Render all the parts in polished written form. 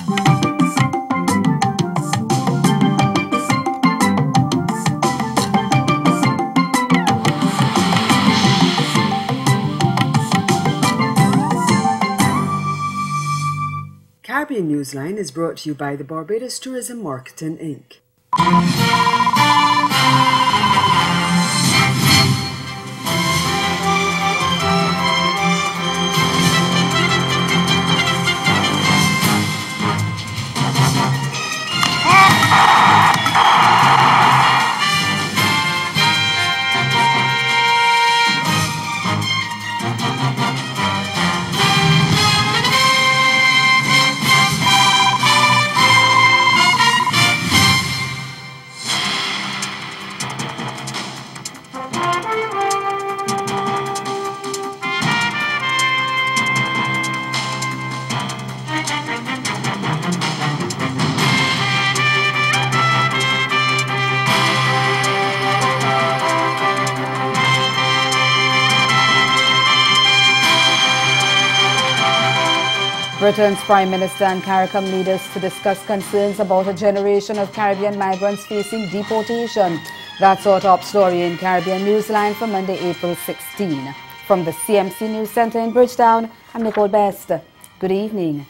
Caribbean Newsline is brought to you by the Barbados Tourism Marketing, Inc. Britain's Prime Minister and CARICOM leaders to discuss concerns about a generation of Caribbean migrants facing deportation. That's our top story in Caribbean Newsline for Monday, April 16. From the CMC News Centre in Bridgetown, I'm Nicole Best. Good evening.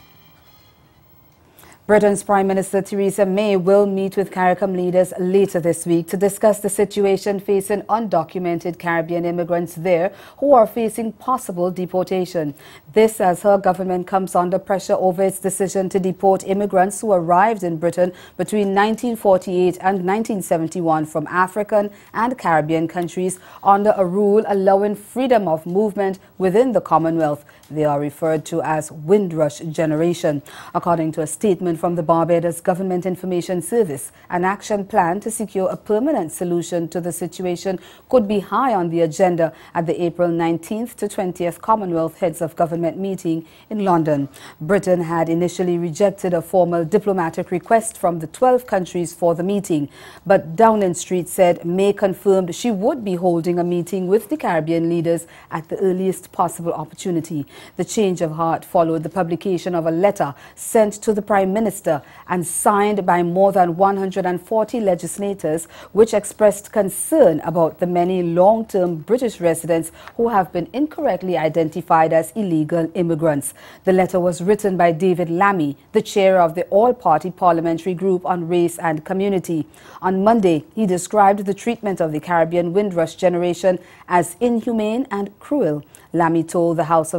Britain's Prime Minister Theresa May will meet with CARICOM leaders later this week to discuss the situation facing undocumented Caribbean immigrants there who are facing possible deportation. This as her government comes under pressure over its decision to deport immigrants who arrived in Britain between 1948 and 1971 from African and Caribbean countries under a rule allowing freedom of movement within the Commonwealth. They are referred to as Windrush generation. According to a statement from the Barbados Government Information Service, an action plan to secure a permanent solution to the situation could be high on the agenda at the April 19th to 20th Commonwealth Heads of Government meeting in London. Britain had initially rejected a formal diplomatic request from the 12 countries for the meeting, but Downing Street said May confirmed she would be holding a meeting with the Caribbean leaders at the earliest possible opportunity. The change of heart followed the publication of a letter sent to the Prime Minister and signed by more than 140 legislators, which expressed concern about the many long-term British residents who have been incorrectly identified as illegal immigrants. The letter was written by David Lammy, the chair of the All-Party Parliamentary Group on Race and Community. On Monday, he described the treatment of the Caribbean Windrush generation as inhumane and cruel. Lammy told the House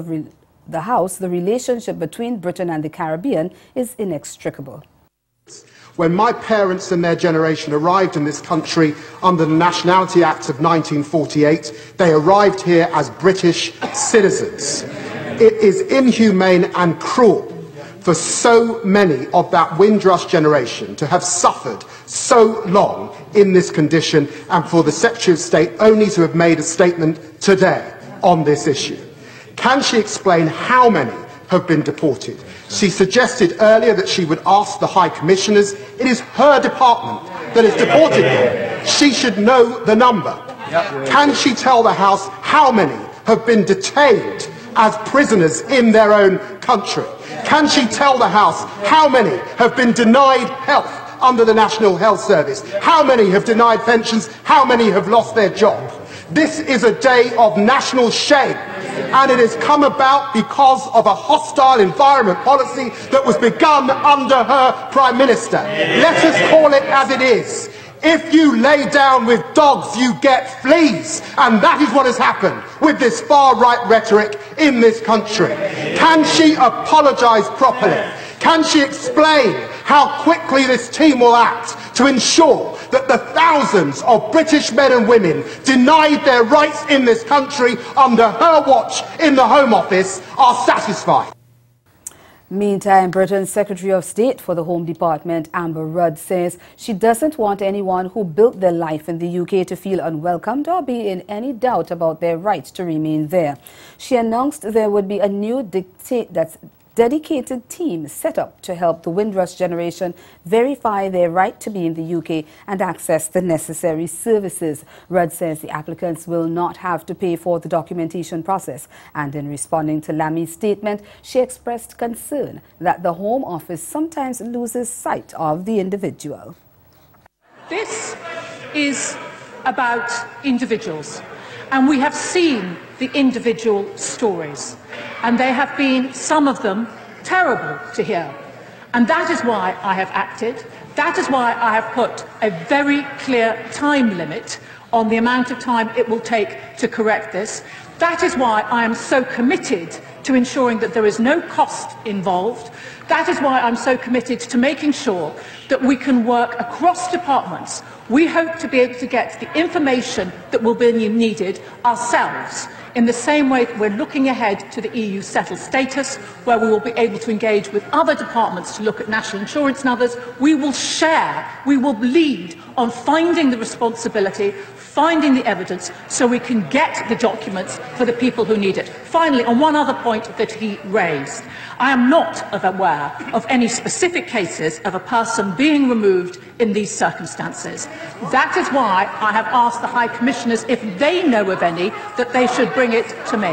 the relationship between Britain and the Caribbean is inextricable. When my parents and their generation arrived in this country under the Nationality Act of 1948, they arrived here as British citizens. It is inhumane and cruel for so many of that Windrush generation to have suffered so long in this condition, and for the Secretary of State only to have made a statement today on this issue. Can she explain how many have been deported? She suggested earlier that she would ask the High Commissioners. It is her department that has deported them. She should know the number. Can she tell the House how many have been detained as prisoners in their own country? Can she tell the House how many have been denied health under the National Health Service? How many have denied pensions? How many have lost their job? This is a day of national shame, and it has come about because of a hostile environment policy that was begun under her Prime Minister. Let us call it as it is. If you lay down with dogs, you get fleas, and that is what has happened with this far-right rhetoric in this country. Can she apologise properly? Can she explain how quickly this team will act to ensure that the thousands of British men and women denied their rights in this country under her watch in the Home Office are satisfied? Meantime, Britain's Secretary of State for the Home Department, Amber Rudd, says she doesn't want anyone who built their life in the UK to feel unwelcomed or be in any doubt about their right to remain there. She announced there would be a new dedicated team set up to help the Windrush generation verify their right to be in the UK and access the necessary services. Rudd says the applicants will not have to pay for the documentation process, and in responding to Lammy's statement, she expressed concern that the Home Office sometimes loses sight of the individual. This is about individuals, and we have seen the individual stories, and they have been, some of them, terrible to hear. And that is why I have acted. That is why I have put a very clear time limit on the amount of time it will take to correct this. That is why I am so committed to ensuring that there is no cost involved. That is why I'm so committed to making sure that we can work across departments. We hope to be able to get the information that will be needed ourselves, in the same way that we're looking ahead to the EU settled status, where we will be able to engage with other departments to look at national insurance and others. We will share, we will lead on finding the responsibility, finding the evidence, so we can get the documents for the people who need it. Finally, on one other point that he raised, I am not aware of any specific cases of a person being removed in these circumstances. That is why I have asked the High Commissioners, if they know of any, that they should bring it to me.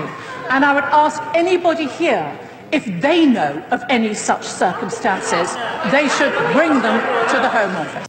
And I would ask anybody here, if they know of any such circumstances, they should bring them to the Home Office.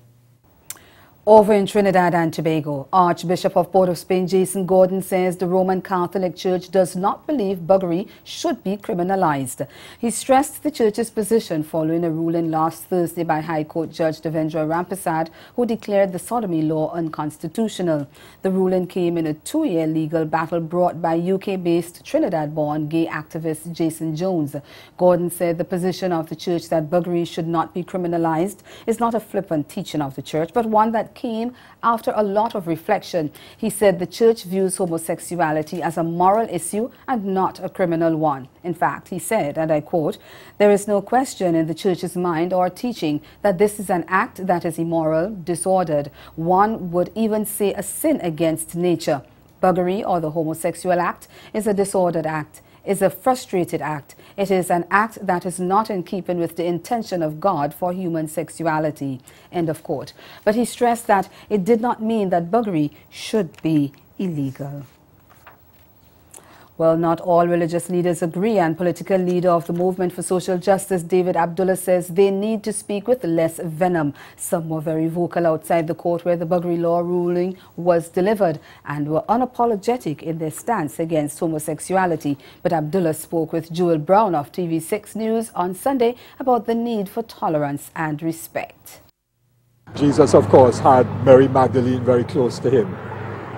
Over in Trinidad and Tobago, Archbishop of Port of Spain Jason Gordon says the Roman Catholic Church does not believe buggery should be criminalized. He stressed the church's position following a ruling last Thursday by High Court Judge Devendra Rampersad, who declared the sodomy law unconstitutional. The ruling came in a 2-year legal battle brought by UK-based Trinidad-born gay activist Jason Jones. Gordon said the position of the church that buggery should not be criminalized is not a flippant teaching of the church, but one that came after a lot of reflection. He said the church views homosexuality as a moral issue and not a criminal one. In fact, he said, and I quote, "There is no question in the church's mind or teaching that this is an act that is immoral, disordered. One would even say a sin against nature. Buggery, or the homosexual act, is a disordered act, is a frustrated act. It is an act that is not in keeping with the intention of God for human sexuality." End of quote. But he stressed that it did not mean that buggery should be illegal. Well, not all religious leaders agree, and political leader of the Movement for Social Justice, David Abdullah, says they need to speak with less venom. Some were very vocal outside the court where the buggery law ruling was delivered and were unapologetic in their stance against homosexuality. But Abdullah spoke with Joel Brown of TV6 News on Sunday about the need for tolerance and respect. Jesus, of course, had Mary Magdalene very close to him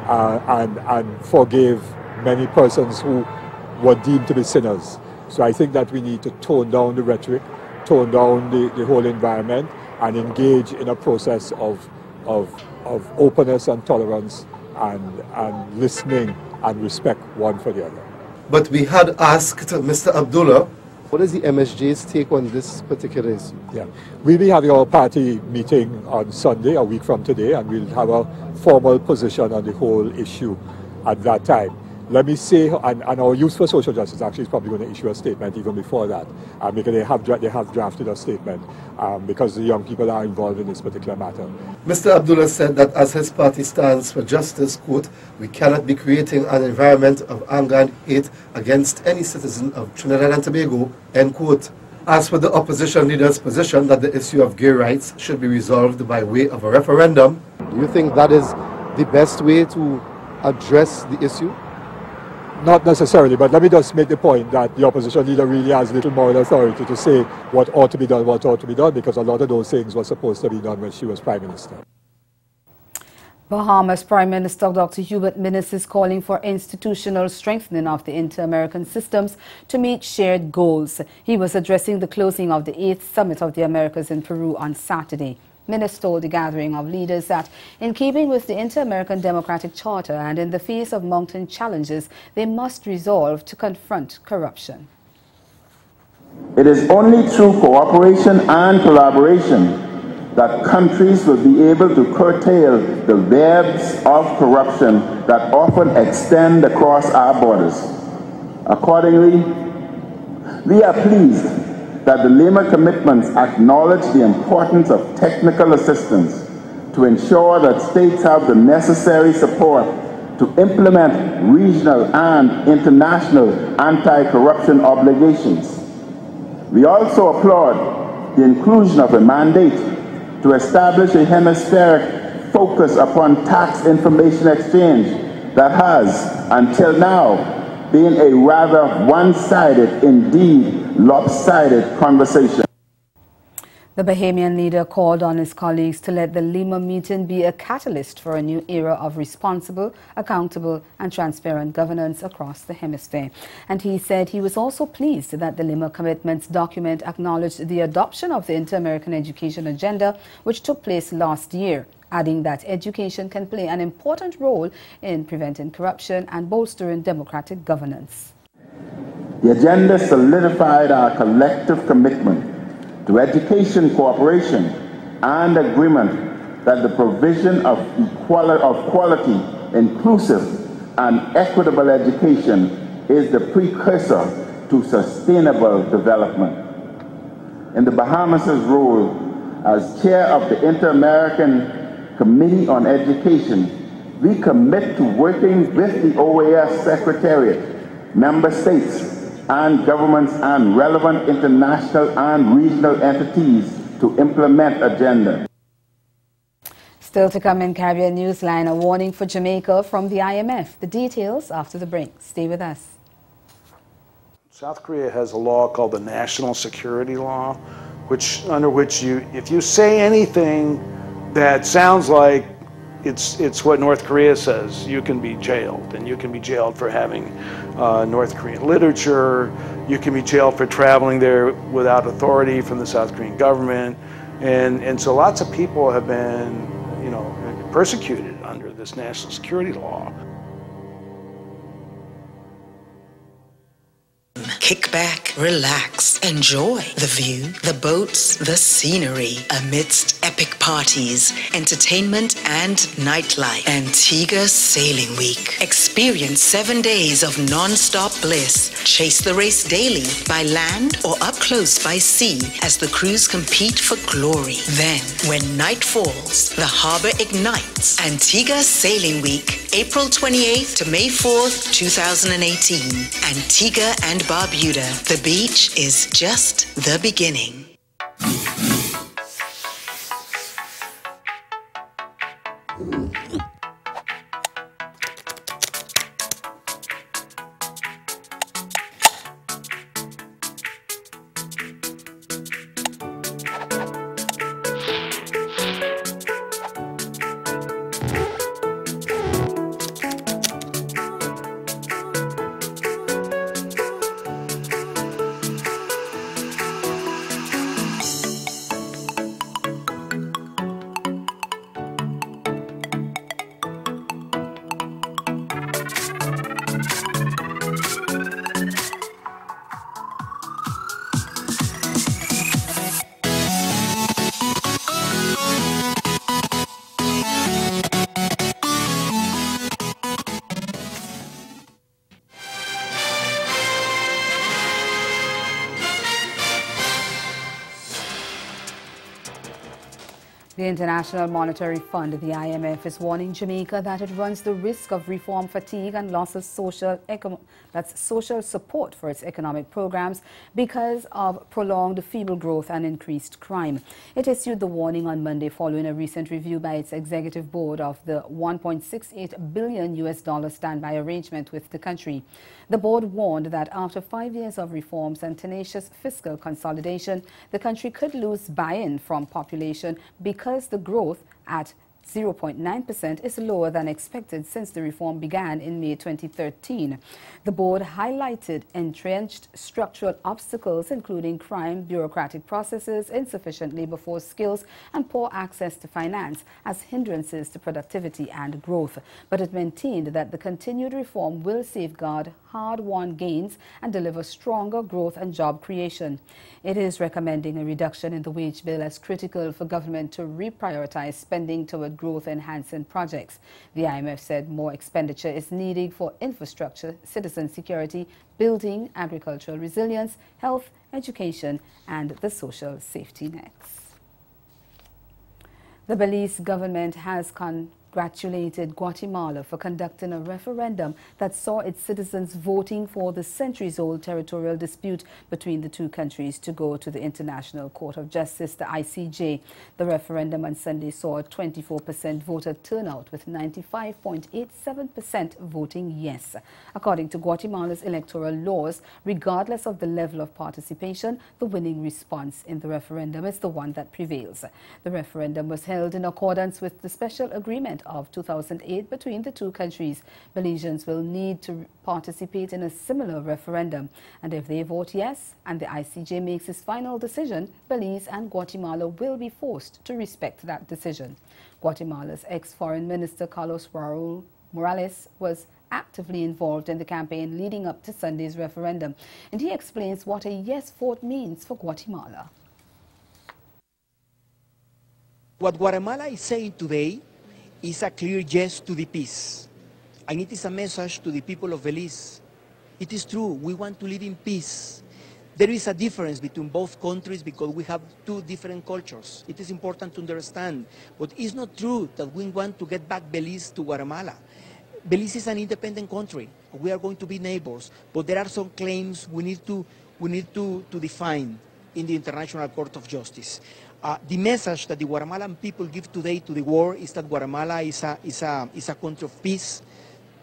and forgave many persons who were deemed to be sinners. So I think that we need to tone down the rhetoric, tone down the whole environment, and engage in a process of openness and tolerance and listening and respect one for the other. But we had asked Mr. Abdullah, what is the MSJ's take on this particular issue? Yeah, we'll be having our party meeting on Sunday, a week from today, and we'll have a formal position on the whole issue at that time. Let me say, and our Youth for Social Justice actually is probably going to issue a statement even before that, because they have drafted a statement because the young people are involved in this particular matter. Mr. Abdullah said that as his party stands for justice, quote, we cannot be creating an environment of anger and hate against any citizen of Trinidad and Tobago, end quote. As for the opposition leader's position that the issue of gay rights should be resolved by way of a referendum, do you think that is the best way to address the issue? Not necessarily, but let me just make the point that the opposition leader really has little moral authority to say what ought to be done, because a lot of those things were supposed to be done when she was Prime Minister. Bahamas Prime Minister Dr. Hubert Minnis is calling for institutional strengthening of the inter-American systems to meet shared goals. He was addressing the closing of the 8th Summit of the Americas in Peru on Saturday. Minnis told the gathering of leaders that, in keeping with the Inter-American Democratic Charter and in the face of mounting challenges, they must resolve to confront corruption. It is only through cooperation and collaboration that countries will be able to curtail the webs of corruption that often extend across our borders. Accordingly, we are pleased that the Lima commitments acknowledge the importance of technical assistance to ensure that states have the necessary support to implement regional and international anti-corruption obligations. We also applaud the inclusion of a mandate to establish a hemispheric focus upon tax information exchange that has, until now, been a rather one-sided, indeed lopsided conversation. The Bahamian leader called on his colleagues to let the Lima meeting be a catalyst for a new era of responsible, accountable and transparent governance across the hemisphere. And he said he was also pleased that the Lima Commitments document acknowledged the adoption of the Inter-American Education Agenda, which took place last year, adding that education can play an important role in preventing corruption and bolstering democratic governance. The agenda solidified our collective commitment to education cooperation and agreement that the provision of quality, inclusive and equitable education is the precursor to sustainable development. In the Bahamas' role as chair of the Inter-American Committee on Education, we commit to working with the OAS Secretariat, member states, and governments and relevant international and regional entities to implement agenda. Still to come in Caribbean Newsline, a warning for Jamaica from the IMF. The details after the break. Stay with us. South Korea has a law called the National Security Law, under which if you say anything that sounds like it's what North Korea says, you can be jailed, and you can be jailed for having North Korean literature. You can be jailed for traveling there without authority from the South Korean government, and so lots of people have been, persecuted under this national security law. Kick back, relax, enjoy the view, the boats, the scenery amidst epic parties, entertainment and nightlife. Antigua Sailing Week. Experience 7 days of non-stop bliss. Chase the race daily by land or up close by sea as the crews compete for glory. Then, when night falls, the harbor ignites. Antigua Sailing Week, April 28th to May 4th, 2018. Antigua and Barbuda. The beach is just the beginning. The International Monetary Fund, the IMF, is warning Jamaica that it runs the risk of reform fatigue and loss of social support for its economic programs because of prolonged feeble growth and increased crime. It issued the warning on Monday following a recent review by its executive board of the $1.68 billion standby arrangement with the country. The board warned that after 5 years of reforms and tenacious fiscal consolidation, the country could lose buy-in from population because the growth at 0.9% is lower than expected since the reform began in May 2013. The board highlighted entrenched structural obstacles, including crime, bureaucratic processes, insufficient labor force skills, and poor access to finance as hindrances to productivity and growth. But it maintained that the continued reform will safeguard hard-won gains and deliver stronger growth and job creation. It is recommending a reduction in the wage bill as critical for government to reprioritize spending toward growth-enhancing projects. The IMF said more expenditure is needed for infrastructure, citizen security, building, agricultural resilience, health, education, and the social safety nets. The Belize government has congratulated Guatemala for conducting a referendum that saw its citizens voting for the centuries-old territorial dispute between the two countries to go to the International Court of Justice, the ICJ. The referendum on Sunday saw a 24% voter turnout, with 95.87% voting yes. According to Guatemala's electoral laws, regardless of the level of participation, the winning response in the referendum is the one that prevails. The referendum was held in accordance with the special agreement of 2008 between the two countries. Belizeans will need to participate in a similar referendum, and if they vote yes and the ICJ makes its final decision, Belize and Guatemala will be forced to respect that decision. Guatemala's ex-foreign minister Carlos Raúl Morales was actively involved in the campaign leading up to Sunday's referendum, and he explains what a yes vote means for Guatemala. What Guatemala is saying today is a clear yes to the peace. And it is a message to the people of Belize. It is true, we want to live in peace. There is a difference between both countries because we have two different cultures. It is important to understand. But it's not true that we want to get back Belize to Guatemala. Belize is an independent country. We are going to be neighbors. But there are some claims we need to define in the International Court of Justice. The message that the Guatemalan people give today to the world is that Guatemala is a country of peace,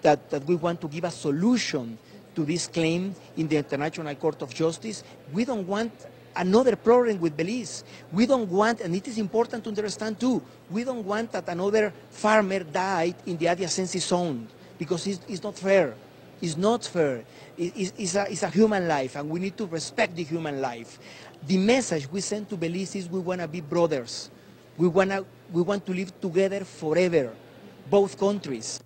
that we want to give a solution to this claim in the International Court of Justice. We don't want another problem with Belize. We don't want, and it is important to understand too, we don't want that another farmer died in the adjacency zone, because it's not fair. It's not fair. It's a human life, and we need to respect the human life. The message we send to Belize is we want to be brothers. We want to live together forever, both countries.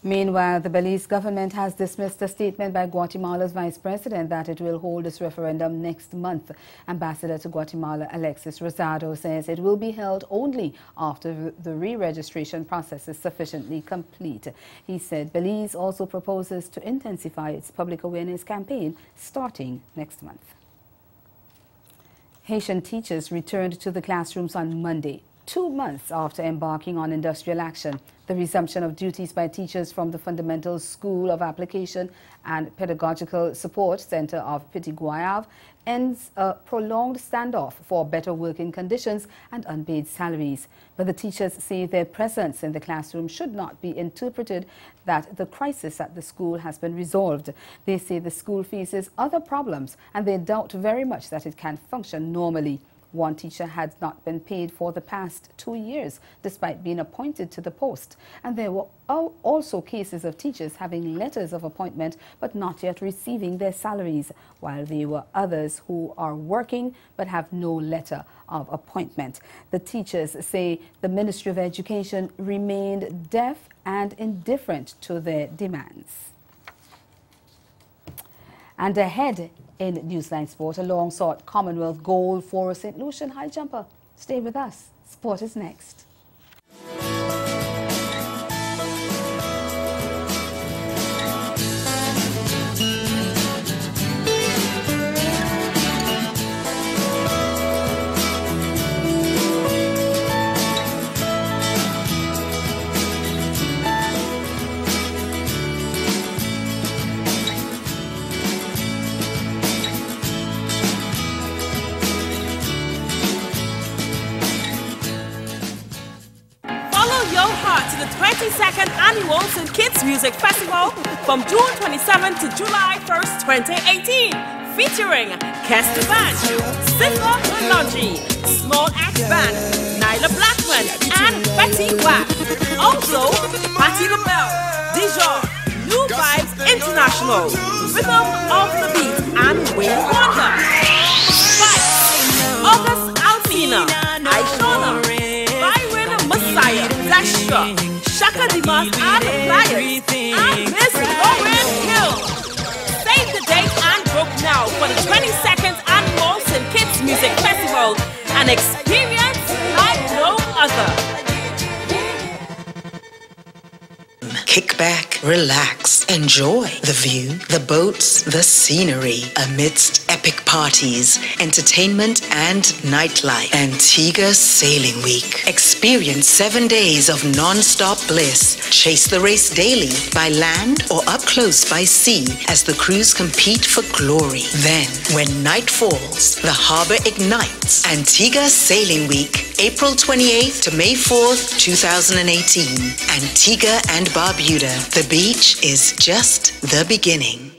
Meanwhile, the Belize government has dismissed a statement by Guatemala's vice president that it will hold its referendum next month. Ambassador to Guatemala Alexis Rosado says it will be held only after the re-registration process is sufficiently complete. He said Belize also proposes to intensify its public awareness campaign starting next month. Haitian teachers returned to the classrooms on Monday, 2 months after embarking on industrial action. The resumption of duties by teachers from the Fundamental School of Application and Pedagogical Support Center of Petit Guayave ends a prolonged standoff for better working conditions and unpaid salaries. But the teachers say their presence in the classroom should not be interpreted that the crisis at the school has been resolved. They say the school faces other problems and they doubt very much that it can function normally. One teacher had not been paid for the past 2 years, despite being appointed to the post. And there were also cases of teachers having letters of appointment but not yet receiving their salaries, while there were others who are working but have no letter of appointment. The teachers say the Ministry of Education remained deaf and indifferent to their demands. And ahead in Newsline Sport, a long-sought Commonwealth gold for a St. Lucian high jumper. Stay with us. Sport is next. The 22nd Annual St. Kitts Music Festival from June 27 to July 1st, 2018. Featuring Kester Band, Sifa Malonji, Small Axe Band, Nyla Blackman, and Betty Watt. Also, Patti LaBelle, Dijon, New Vibes International, Rhythm of the Beat, and Wayne Wonder. Vibes, August Alsina, Aishona, Byron Messiah, Dasha, Shaka Dimas and Pliers, and Miss Lauren Hill. for the 22nd Annual St. Kitts Music Festival, an experience like no other. Kick back, relax, enjoy the view, the boats, the scenery amidst epic parties, entertainment and nightlife. Antigua Sailing Week. Experience 7 days of non-stop bliss. Chase the race daily by land or up close by sea as the crews compete for glory. Then, when night falls, the harbor ignites. Antigua Sailing Week, April 28th to May 4th, 2018. Antigua and Barbuda. The beach is just the beginning.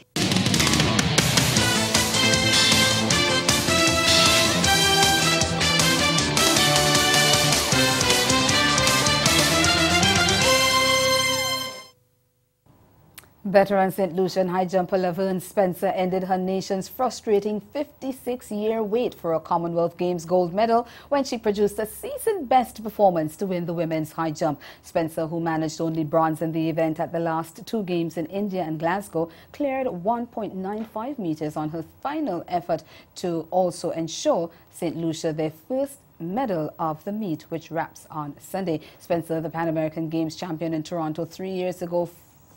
Veteran St. Lucian high jumper Laverne Spencer ended her nation's frustrating 56-year wait for a Commonwealth Games gold medal when she produced a season-best performance to win the women's high jump. Spencer, who managed only bronze in the event at the last 2 games in India and Glasgow, cleared 1.95 meters on her final effort to also ensure St. Lucia their first medal of the meet, which wraps on Sunday. Spencer, the Pan American Games champion in Toronto 3 years ago,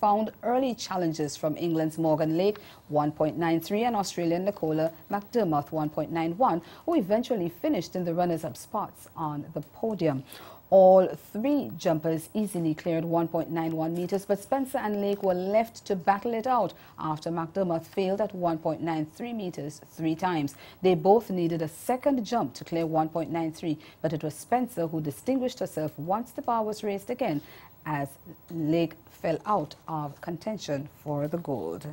found early challenges from England's Morgan Lake 1.93 and Australian Nicola McDermott 1.91, who eventually finished in the runners-up spots on the podium. All 3 jumpers easily cleared 1.91 meters, but Spencer and Lake were left to battle it out after McDermott failed at 1.93 meters 3 times. They both needed a second jump to clear 1.93, but it was Spencer who distinguished herself once the bar was raised again, as Lake fell out of contention for the gold.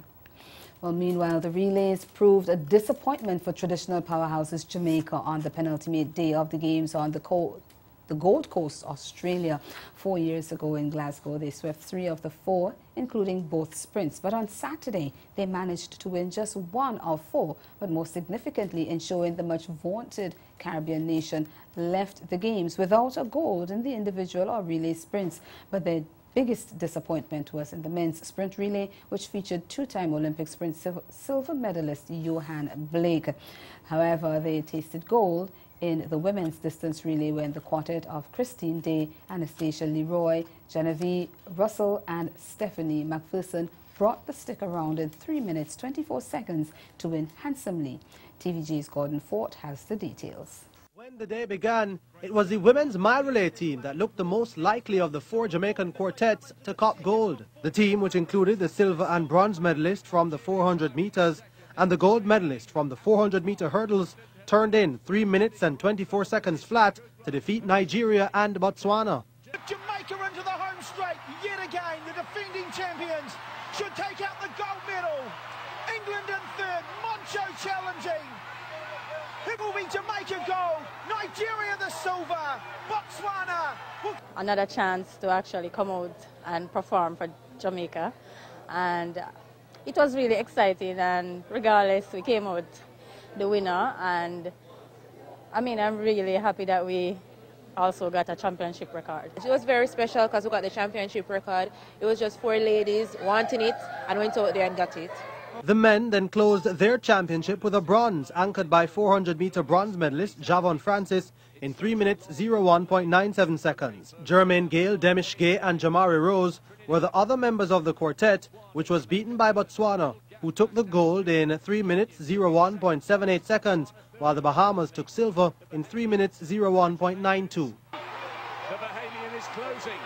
Well, meanwhile, the relays proved a disappointment for traditional powerhouses Jamaica on the penultimate day of the games on the Gold Coast, Australia. 4 years ago in Glasgow, they swept 3 of the 4, including both sprints. But on Saturday, they managed to win just 1 of 4, but more significantly ensuring the much vaunted Caribbean nation left the games without a gold in the individual or relay sprints. But their biggest disappointment was in the men's sprint relay, which featured 2-time Olympic sprint silver medalist Johan Blake. However, they tasted gold in the women's distance relay when the quartet of Christine Day, Anastasia Leroy, Genevieve Russell and Stephanie McPherson brought the stick around in 3 minutes 24 seconds to win handsomely. TVG's Gordon Fort has the details. When the day began, it was the women's mile relay team that looked the most likely of the 4 Jamaican quartets to cop gold. The team, which included the silver and bronze medalist from the 400 meters and the gold medalist from the 400-meter hurdles, turned in 3 minutes and 24 seconds flat to defeat Nigeria and Botswana. Jamaica into the home straight. Yet again, the defending champions should take out the gold medal. England in third, Moncho challenging. It will be Jamaica gold, Nigeria the silver, Botswana. Another chance to actually come out and perform for Jamaica. And it was really exciting, and regardless, we came out the winner, and I mean, I'm really happy that we also got a championship record. It was very special because we got the championship record. It was just 4 ladies wanting it and went out there and got it. The men then closed their championship with a bronze, anchored by 400-meter bronze medalist Javon Francis in 3 minutes 01.97 seconds. Jermaine Gale, Demish Gay and Jamari Rose were the other members of the quartet, which was beaten by Botswana, who took the gold in 3 minutes 01.78 seconds, while the Bahamas took silver in 3 minutes 01.92. The Bahamian is closing,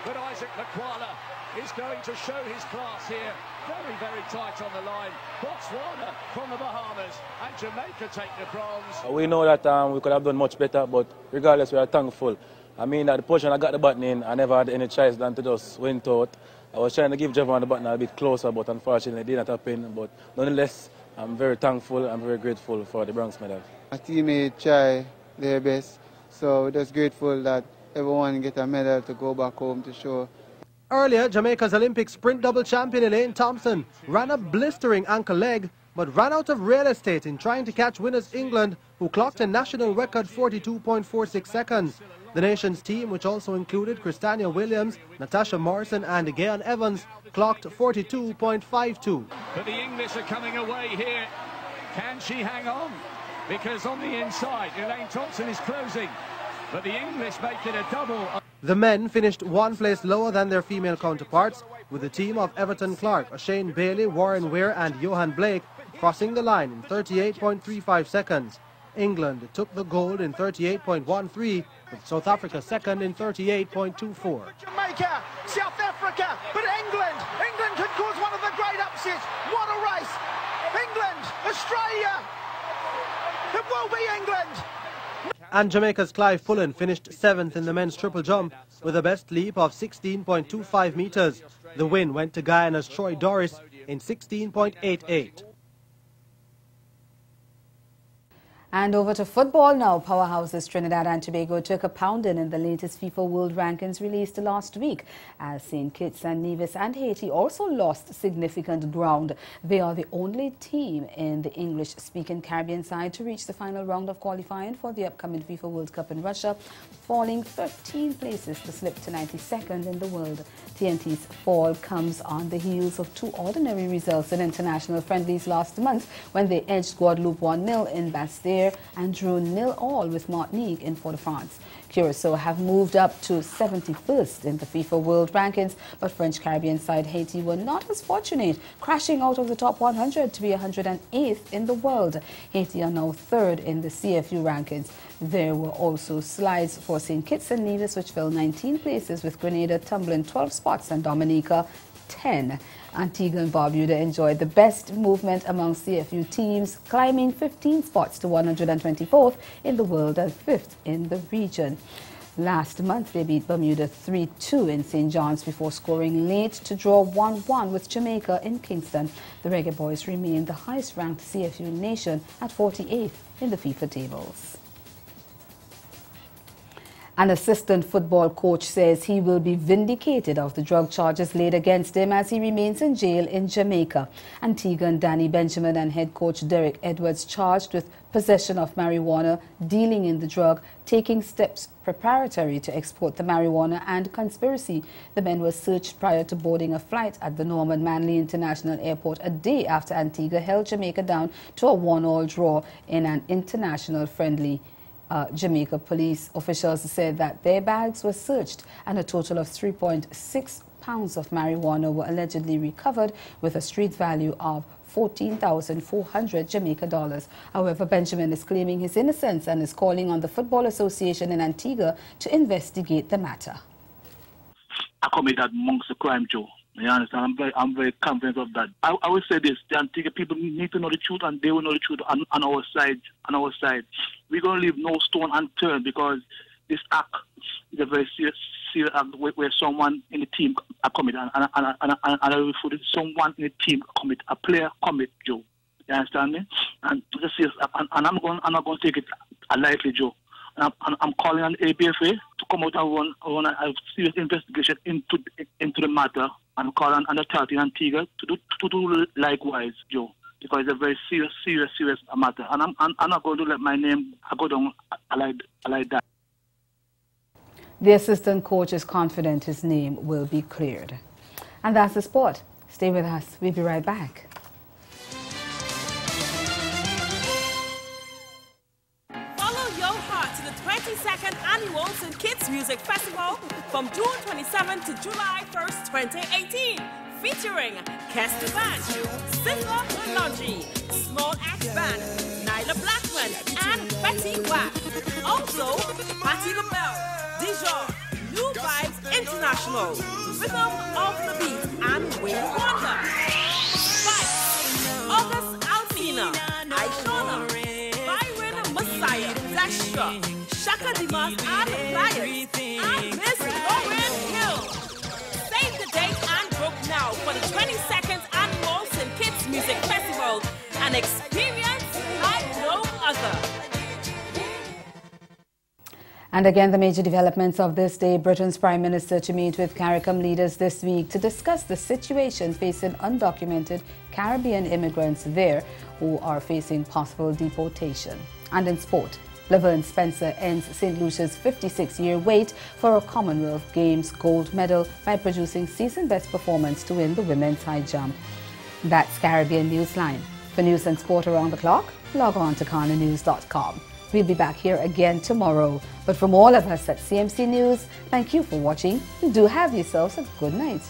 but Isaac McQuarrie is going to show his class here. Very, very tight on the line. Botswana from the Bahamas and Jamaica take the bronze. We know that we could have done much better, but regardless, we are thankful. I mean, at the position I got the button in, I never had any choice than to just went out. I was trying to give Javon the button a bit closer, but unfortunately it did not happen. But nonetheless, I'm very thankful and very grateful for the bronze medal. My teammates try their best, so we're just grateful that everyone get a medal to go back home to show. Earlier, Jamaica's Olympic sprint double champion Elaine Thompson ran a blistering ankle leg, but ran out of real estate in trying to catch winners England, who clocked a national record 42.46 seconds. The nation's team, which also included Christania Williams, Natasha Morrison and Gayan Evans, clocked 42.52. But the English are coming away here Can she hang on? Because on the inside, Elaine Thompson is closing, but the English make it a double. The men finished one place lower than their female counterparts, with the team of Everton Clark, Shane Bailey, Warren Weir and Johan Blake crossing the line in 38.35 seconds. England took the gold in 38.13, with South Africa second in 38.24. Jamaica, South Africa, but England could cause one of the great upsets. What a race! England, Australia, it will be England. And Jamaica's Clive Pullen finished 7th in the men's triple jump with a best leap of 16.25 meters. The win went to Guyana's Troy Doris in 16.88. And over to football now. Powerhouses Trinidad and Tobago took a pounding in the latest FIFA World Rankings released last week, as St. Kitts and Nevis and Haiti also lost significant ground. They are the only team in the English-speaking Caribbean side to reach the final round of qualifying for the upcoming FIFA World Cup in Russia, falling 13 places to slip to 92nd in the world. TNT's fall comes on the heels of two ordinary results in international friendlies last month when they edged Guadeloupe 1-0 in Bastille and drew 0-0 with Martinique in Port-de-France. Curacao have moved up to 71st in the FIFA World Rankings, but French Caribbean side Haiti were not as fortunate, crashing out of the top 100 to be 108th in the world. Haiti are now 3rd in the CFU rankings. There were also slides for St. Kitts and Nevis, which fell 19 places, with Grenada tumbling 12 spots and Dominica 10. Antigua and Barbuda enjoyed the best movement among CFU teams, climbing 15 spots to 124th in the world and 5th in the region. Last month, they beat Bermuda 3-2 in St. John's before scoring late to draw 1-1 with Jamaica in Kingston. The Reggae Boys remain the highest-ranked CFU nation at 48th in the FIFA tables. An assistant football coach says he will be vindicated of the drug charges laid against him as he remains in jail in Jamaica. Antiguan Danny Benjamin and head coach Derek Edwards charged with possession of marijuana, dealing in the drug, taking steps preparatory to export the marijuana, and conspiracy. The men were searched prior to boarding a flight at the Norman Manley International Airport a day after Antigua held Jamaica down to a 1-1 draw in an international friendly. Jamaica police officials said that their bags were searched and a total of 3.6 pounds of marijuana were allegedly recovered with a street value of 14,400 Jamaica dollars. However, Benjamin is claiming his innocence and is calling on the Football Association in Antigua to investigate the matter. I commit that amongst the crime, Joe. You understand? I'm very confident of that. I would say this: the Antigua people need to know the truth, and they will know the truth on our side. On our side, we're going to leave no stone unturned, because this act is a very serious act where someone in the team commit, and I refer to someone in the team commit, a player commit, Joe. You understand me? And this is, and I'm not going to take it lightly, Joe. I'm calling on the ABFA to come out and run a serious investigation into the matter, and call on the authority in Antigua to do likewise, Joe, because it's a very serious matter. And I'm not going to let my name go down like that. The assistant coach is confident his name will be cleared. And that's the sport. Stay with us. We'll be right back. Follow your heart to the 22nd Annual St. Kitts Music Festival from June 27th to July 1st, 2018. Featuring Kester Band, Sizzler Lungi, Small Axe Band, Nyla Blackman, and Betty Watt. Also, Patti LaBelle, Dijon, New Vibes International, Rhythm of the Beat, and Wayne Wonder. Spice, August Alsina, Aishona, Byron Messiah, Dasha, Shaka Dimas, and Pliers, and Miss Lauren Hill. Save the date and book now for the 22nd Annual St. Kitts Music Festival, an experience like no other. And again, the major developments of this day: Britain's Prime Minister to meet with CARICOM leaders this week to discuss the situation facing undocumented Caribbean immigrants there who are facing possible deportation. And in sport, Laverne Spencer ends St. Lucia's 56-year wait for a Commonwealth Games gold medal by producing season-best performance to win the women's high jump. That's Caribbean Newsline. For news and sport around the clock, log on to KhanaNews.com. We'll be back here again tomorrow. But from all of us at CMC News, thank you for watching and do have yourselves a good night.